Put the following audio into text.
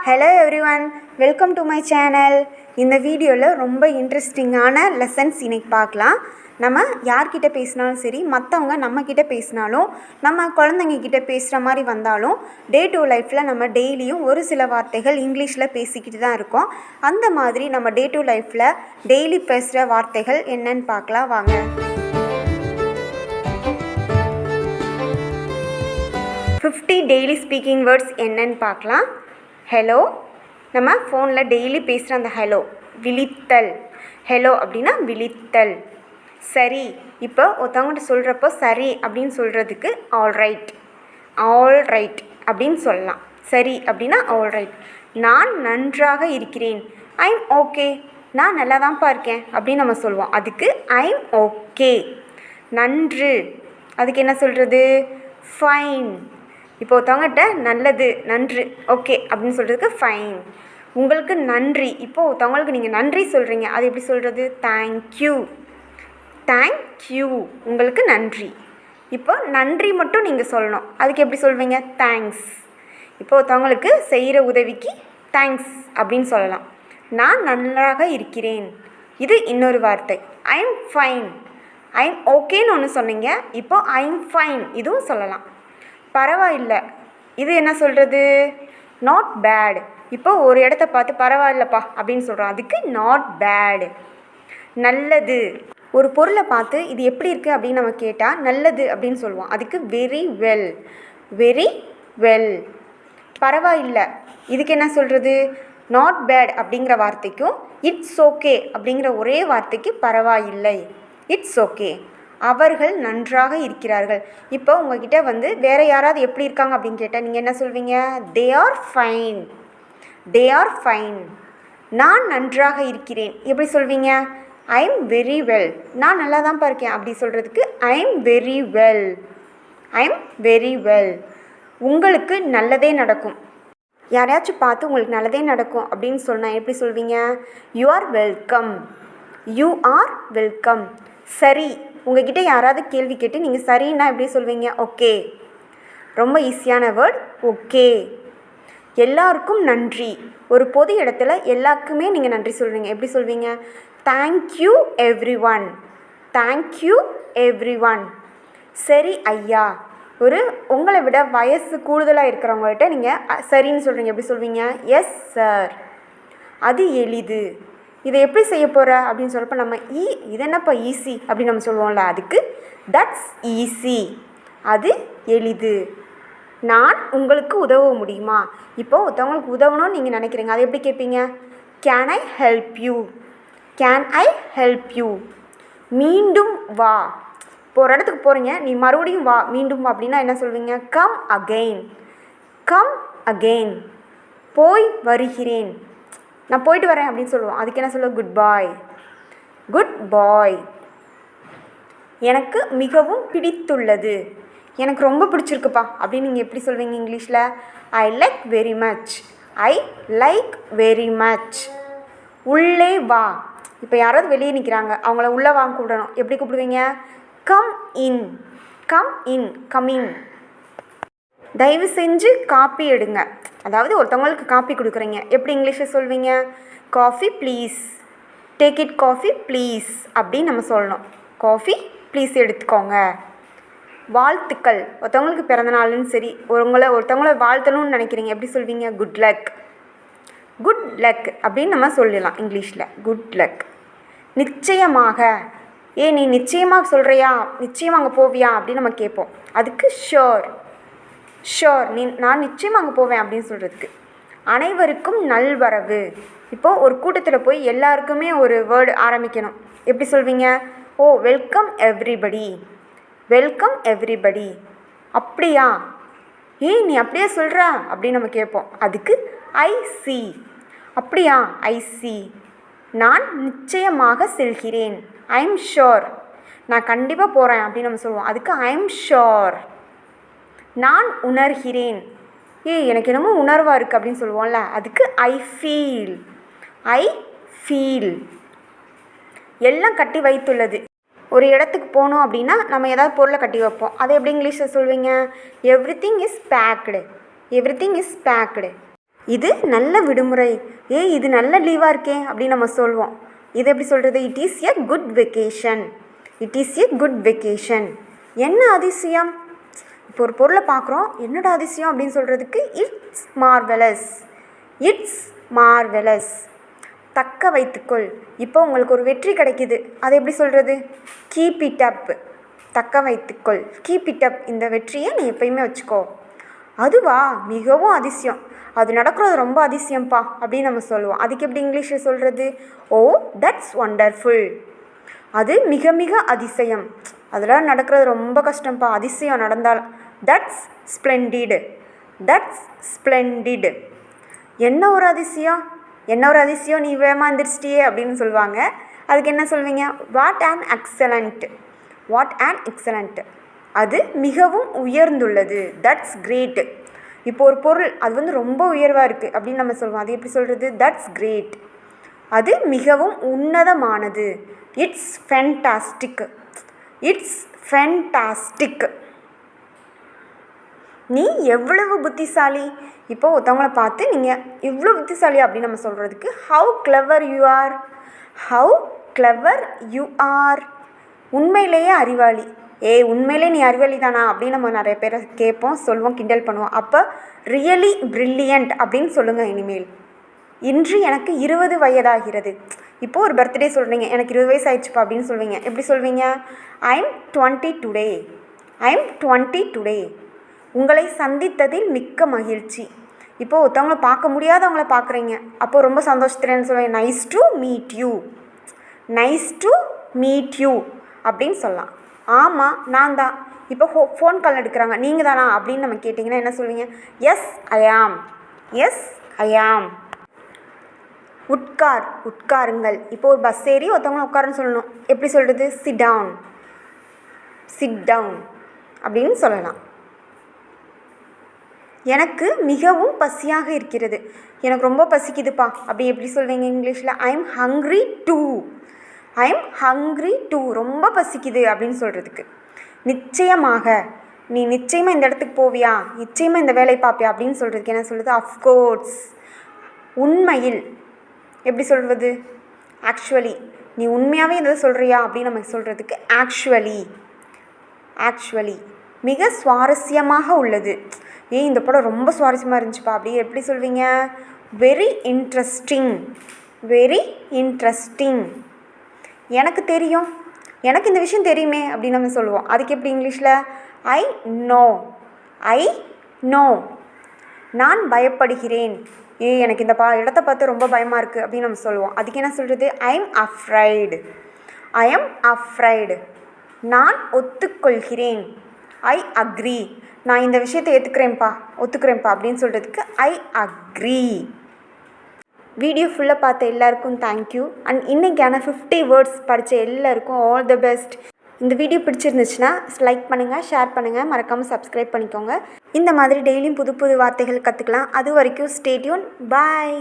Hello everyone, welcome to my channel. இந்த வீடியோவில் ரொம்ப இன்ட்ரெஸ்டிங்கான லெசன்ஸ் இன்றைக்கி பார்க்கலாம். நம்ம யார்கிட்ட பேசினாலும் சரி, மற்றவங்க நம்மக்கிட்ட பேசினாலும், நம்ம குழந்தைங்கக்கிட்ட பேசுகிற மாதிரி வந்தாலும், டே டு லைஃப்பில் நம்ம டெய்லியும் ஒரு சில வார்த்தைகள் இங்கிலீஷில் பேசிக்கிட்டு தான் இருக்கோம். அந்த மாதிரி நம்ம டே டு லைஃப்பில் டெய்லி பேசுகிற வார்த்தைகள் என்னன்னு பார்க்கலாம் வாங்க. 50 டெய்லி ஸ்பீக்கிங் வேர்ட்ஸ் என்னன்னு பார்க்கலாம். ஹலோ, நம்ம ஃபோனில் டெய்லி பேசுகிற அந்த ஹலோ. விழித்தல், ஹலோ அப்படின்னா விழித்தல். சரி, இப்போ ஒருத்தவங்கள்ட்ட சொல்கிறப்போ சரி அப்படின்னு சொல்கிறதுக்கு ஆல்ரைட், ஆல்ரைட் அப்படின்னு சொல்லலாம். சரி அப்படின்னா ஆல்ரைட். நான் நன்றாக இருக்கிறேன், ஐம் ஓகே, நான் நல்லா தான்ப்பா இருக்கேன் அப்படின்னு நம்ம சொல்லுவோம். அதுக்கு ஐம் ஓகே. நன்று, அதுக்கு என்ன சொல்கிறது? ஃபைன். இப்போ ஒருத்தவங்ககிட்ட நல்லது, நன்று, ஓகே அப்படின்னு சொல்கிறதுக்கு ஃபைன். உங்களுக்கு நன்றி, இப்போது ஒருத்தவங்களுக்கு நீங்கள் நன்றி சொல்கிறீங்க, அது எப்படி சொல்கிறது? தேங்க்யூ, தேங்க்யூ, உங்களுக்கு நன்றி. இப்போ நன்றி மட்டும் நீங்கள் சொல்லணும், அதுக்கு எப்படி சொல்வீங்க? தேங்க்ஸ். இப்போ ஒருத்தவங்களுக்கு செய்கிற உதவிக்கு தேங்க்ஸ் அப்படின்னு சொல்லலாம். நான் நன்றாக இருக்கிறேன், இது இன்னொரு வார்த்தை. I'm fine. ஐம் ஓகேன்னு ஒன்று சொன்னீங்க, இப்போ ஐம் ஃபைன் இதுவும் சொல்லலாம். பரவாயில்லை, இது என்ன சொல்கிறது? Not bad. இப்போ ஒரு இடத்த பார்த்து பரவாயில்லப்பா அப்படின்னு சொல்கிறோம், அதுக்கு நாட் பேட். நல்லது, ஒரு பொருளை பார்த்து இது எப்படி இருக்குது அப்படின்னு நம்ம கேட்டால் நல்லது அப்படின்னு சொல்லுவோம், அதுக்கு வெரி வெல், வெரி வெல். பரவாயில்லை, இதுக்கு என்ன சொல்கிறது? நாட் பேட் அப்படிங்கிற வார்த்தைக்கும் இட்ஸ் ஓகே அப்படிங்கிற ஒரே வார்த்தைக்கு பரவாயில்லை, இட்ஸ் ஓகே. அவர்கள் நன்றாக இருக்கிறார்கள். இப்போ உங்ககிட்ட வேறு யாராவது எப்படி இருக்காங்க அப்படின்னு கேட்டால் நீங்கள் என்ன சொல்வீங்க? They are fine, they are fine. நான் நன்றாக இருக்கிறேன், எப்படி சொல்வீங்க? I'm very well. நான் நல்லா தான்ப்பா இருக்கேன் அப்படி சொல்கிறதுக்கு I'm very well, I'm very well. உங்களுக்கு நல்லதே நடக்கும், யாரையாச்சும் பார்த்து உங்களுக்கு நல்லதே நடக்கும் அப்படின்னு சொன்னால் எப்படி சொல்வீங்க? You are welcome, you are welcome. சரி, உங்ககிட்ட யாராவது கேள்வி கேட்டு நீங்கள் சரின்னா எப்படி சொல்வீங்க? ஓகே. ரொம்ப ஈஸியான வேர்ட், ஓகே. எல்லாருக்கும் நன்றி, ஒரு பொது இடத்துல எல்லாருக்குமே நீங்கள் நன்றி சொல்வீங்க, எப்படி சொல்வீங்க? Thank you every one, thank you every one. சரி ஐயா, ஒரு உங்களை விட வயசு கூடுதலாக இருக்கிறவங்கள்ட்ட நீங்கள் சரின்னு சொல்கிறீங்க, எப்படி சொல்வீங்க? Yes sir. அது எளிது, இதை எப்படி செய்ய போகிற அப்படின்னு சொல்கிறப்ப நம்ம இது என்னப்பா ஈஸி அப்படின்னு நம்ம சொல்லுவோம்ல, அதுக்கு தட்ஸ் ஈஸி, அது எளிது. நான் உங்களுக்கு உதவ முடியுமா? இப்போது ஒருத்தவங்களுக்கு உதவணும்னு நீங்கள் நினைக்கிறீங்க, அதை எப்படி கேட்பீங்க? Can I help you, can I help you. மீண்டும் வா, இப்போ ஒரு இடத்துக்கு போகிறீங்க, நீ மறுபடியும் வா, மீண்டும் வா அப்படின்னா என்ன சொல்வீங்க? Come again, come again. போய் வருகிறேன், நான் போயிட்டு வரேன் அப்படின்னு சொல்லுவோம், அதுக்கு என்ன சொல்லுவோம்? குட் பாய், குட் பாய். எனக்கு மிகவும் பிடித்துள்ளது, எனக்கு ரொம்ப பிடிச்சிருக்குப்பா அப்படின்னு நீங்கள் எப்படி சொல்வீங்க இங்கிலீஷில்? I like very much, I like very much. உள்ளே வா, இப்போ யாராவது வெளியே நிற்கிறாங்க, அவங்கள உள்ளே வாங்க கூப்பிடணும், எப்படி கூப்பிடுவீங்க? Come in, come in, come in. தயவு செஞ்சு காப்பி எடுங்க, அதாவது ஒருத்தவங்களுக்கு காப்பி கொடுக்குறீங்க, எப்படி இங்கிலீஷில் சொல்வீங்க? Coffee please, take it coffee please அப்படின்னு நம்ம சொல்லணும். காஃபி ப்ளீஸ் எடுத்துக்கோங்க. வாழ்த்துக்கள், ஒருத்தவங்களுக்கு பிறந்தநாள்னு சரி, ஒருத்தவங்கள வாழ்த்தணும்னு நினைக்கிறீங்க, எப்படி சொல்வீங்க? குட் லக், குட் லக் அப்படின்னு நம்ம சொல்லலாம் இங்கிலீஷில், குட் லக். நிச்சயமாக, நீ நிச்சயமாக சொல்கிறியா, நிச்சயமாக அங்கே போவியா அப்படின்னு நம்ம கேட்போம், அதுக்கு ஷோர், ஷோர், நான் நிச்சயமாக அங்கே போவேன் அப்படின்னு சொல்கிறதுக்கு. அனைவருக்கும் நல்வரவு, இப்போது ஒரு கூட்டத்தில் போய் எல்லாருக்குமே ஒரு வேர்டு ஆரம்பிக்கணும், எப்படி சொல்வீங்க? ஓ வெல்கம் எவ்ரிபடி, வெல்கம் எவ்ரிபடி. அப்படியா, நீ அப்படியே சொல்கிற அப்படின்னு நம்ம கேட்போம், அதுக்கு ஐ சி. அப்படியா, ஐ சி. நான் நிச்சயமாக செல்கிறேன், ஐம் ஷோர், நான் கண்டிப்பாக போகிறேன் அப்படின்னு நம்ம சொல்லுவோம், அதுக்கு ஐம் ஷோர். நான் உணர்கிறேன், எனக்கு என்னமோ உணர்வாக இருக்குது அப்படின்னு சொல்லுவோம்ல, அதுக்கு ஐ ஃபீல், ஐ ஃபீல். எல்லாம் கட்டி வைத்துள்ளது, ஒரு இடத்துக்கு போகணும் அப்படின்னா நம்ம ஏதாவது பொருளை கட்டி வைப்போம், அதை எப்படி இங்கிலீஷில் சொல்வீங்க? Everything is packed, everything is packed. இது நல்ல விடுமுறை. இது நல்ல லீவாக இருக்கே அப்படின்னு நம்ம சொல்வோம். இது எப்படி சொல்கிறது? It is a good vacation. It is a good vacation. என்ன அதிசயம்? இப்போ ஒரு பொருளை பார்க்குறோம், என்னோட அதிசயம் அப்படின்னு சொல்கிறதுக்கு இட்ஸ் மார்வெலஸ். It's marvellous. தக்க வைத்துக்கொள். இப்போ உங்களுக்கு ஒரு வெற்றி கிடைக்கிது, அதை எப்படி சொல்கிறது? Keep it up. தக்க வைத்துக்கொள், கீப் இட் அப். இந்த வெற்றியை நீ எப்பயுமே வச்சுக்கோ. அதுவா மிகவும் அதிசயம், அது நடக்கிறது ரொம்ப அதிசயம்ப்பா அப்படின்னு நம்ம சொல்லுவோம். அதுக்கு எப்படி இங்கிலீஷில் சொல்கிறது? Oh that's wonderful. அது மிக மிக அதிசயம், அதெல்லாம் நடக்கிறது ரொம்ப கஷ்டம்ப்பா, அதிசயம் நடந்தால். தட்ஸ் ஸ்ப்ளெண்டிட். தட்ஸ் ஸ்ப்ளெண்டிட். என்ன ஒரு அதிசயம், என்ன ஒரு அதிசயம், நீ ஏமாந்துருச்சிட்டியே அப்படின்னு சொல்லுவாங்க. அதுக்கு என்ன சொல்வீங்க? What an excellent. What an excellent. அது மிகவும் உயர்ந்துள்ளது. That's great. இப்போ ஒரு பொருள் அது ரொம்ப உயர்வாக இருக்குது அப்படின்னு நம்ம சொல்லுவோம். அது எப்படி சொல்கிறது? That's great. அது மிகவும் உன்னதமானது. It's fantastic. It's fantastic. நீ எவ்வளவு புத்திசாலி. இப்போ ஒருத்தவங்கள பார்த்து நீங்கள் இவ்வளோ புத்திசாலி அப்படின்னு நம்ம சொல்கிறதுக்கு how clever you are. How clever you are. உண்மையிலேயே அறிவாளி. உண்மையிலே நீ அறிவாளி தானா அப்படின்னு நம்ம நிறைய பேரை கேட்போம், சொல்லுவோம், கிண்டல் பண்ணுவோம். அப்போ ரியலி பிரில்லியண்ட் அப்படின்னு சொல்லுங்கள் இனிமேல். இன்று எனக்கு 20 வயதாகிறது. இப்போது ஒரு பர்த்டே சொல்கிறீங்க, எனக்கு 20 வயசு ஆயிடுச்சுப்பா அப்படின்னு சொல்வீங்க. எப்படி சொல்வீங்க? I am 20 today. I am 20 today. உங்களை சந்தித்ததில் மிக்க மகிழ்ச்சி. இப்போது ஒருத்தவங்களை பார்க்க முடியாதவங்கள பார்க்குறீங்க, அப்போது ரொம்ப சந்தோஷத்துலன்னு சொல்லுவேன். Nice to meet you. Nice to meet you அப்படின்னு சொல்லலாம். ஆமாம் நான் தான். இப்போ ஃபோன் கால் எடுக்கிறாங்க, நீங்கள் தானா அப்படின்னு நம்ம கேட்டிங்கன்னா என்ன சொல்வீங்க? எஸ் ஐ ஆம். எஸ் ஐ ஆம். உட்காருங்கள். இப்போ ஒரு பஸ் ஏறி ஒருத்தவங்க உட்காருன்னு சொல்லணும். எப்படி சொல்கிறது? Sit down. சிட் டவுன் அப்படின்னு சொல்லலாம். எனக்கு மிகவும் பசியாக இருக்கிறது. எனக்கு ரொம்ப பசிக்குதுப்பா அப்படி எப்படி சொல்வீங்க இங்கிலீஷில்? I am hungry too. I am hungry too. ரொம்ப பசிக்குது அப்படின்னு சொல்கிறதுக்கு. நிச்சயமாக. நீ நிச்சயமாக இந்த இடத்துக்கு போவியா, நிச்சயமாக இந்த வேலையை பார்ப்பியா அப்படின்னு சொல்கிறதுக்கு என்ன சொல்கிறது? அஃப்கோர்ஸ். உண்மையில். எப்படி சொல்வது? ஆக்சுவலி. நீ உண்மையாகவே இதை சொல்கிறியா அப்படின்னு நமக்கு சொல்கிறதுக்கு ஆக்சுவலி. ஆக்சுவலி. மிக சுவாரஸ்யமாக உள்ளது. இந்த படம் ரொம்ப சுவாரஸ்யமாக இருந்துச்சுப்பா அப்படி எப்படி சொல்வீங்க? Very interesting. Very interesting. எனக்கு தெரியும், எனக்கு இந்த விஷயம் தெரியுமே அப்படின்னு நம்ம சொல்லுவோம். அதுக்கு எப்படி இங்கிலீஷில்? I know. I know. நான் பயப்படுகிறேன். எனக்கு இந்த இடத்த பார்த்து ரொம்ப பயமாக இருக்குது அப்படின்னு நம்ம சொல்லுவோம். அதுக்கு என்ன சொல்கிறது? I am afraid. I am afraid. நான் ஒத்துக்கொள்கிறேன். I agree. நான் இந்த விஷயத்தை ஒத்துக்கிறேன்ப்பா அப்படின்னு சொல்கிறதுக்கு ஐ அக்ரி. வீடியோ ஃபுல்லாக பார்த்த எல்லாருக்கும் தேங்க்யூ. அண்ட் இன்றைக்கான 50 வேர்ட்ஸ் படித்த எல்லாருக்கும் ஆல் த பெஸ்ட். இந்த வீடியோ பிடிச்சிருந்துச்சுன்னா லைக் பண்ணுங்கள், ஷேர் பண்ணுங்கள், மறக்காமல் சப்ஸ்கிரைப் பண்ணிக்கோங்க. இந்த மாதிரி டெய்லியும் புது புது வார்த்தைகள் கற்றுக்கலாம். அது வரைக்கும் ஸ்டே டியூன். பாய்.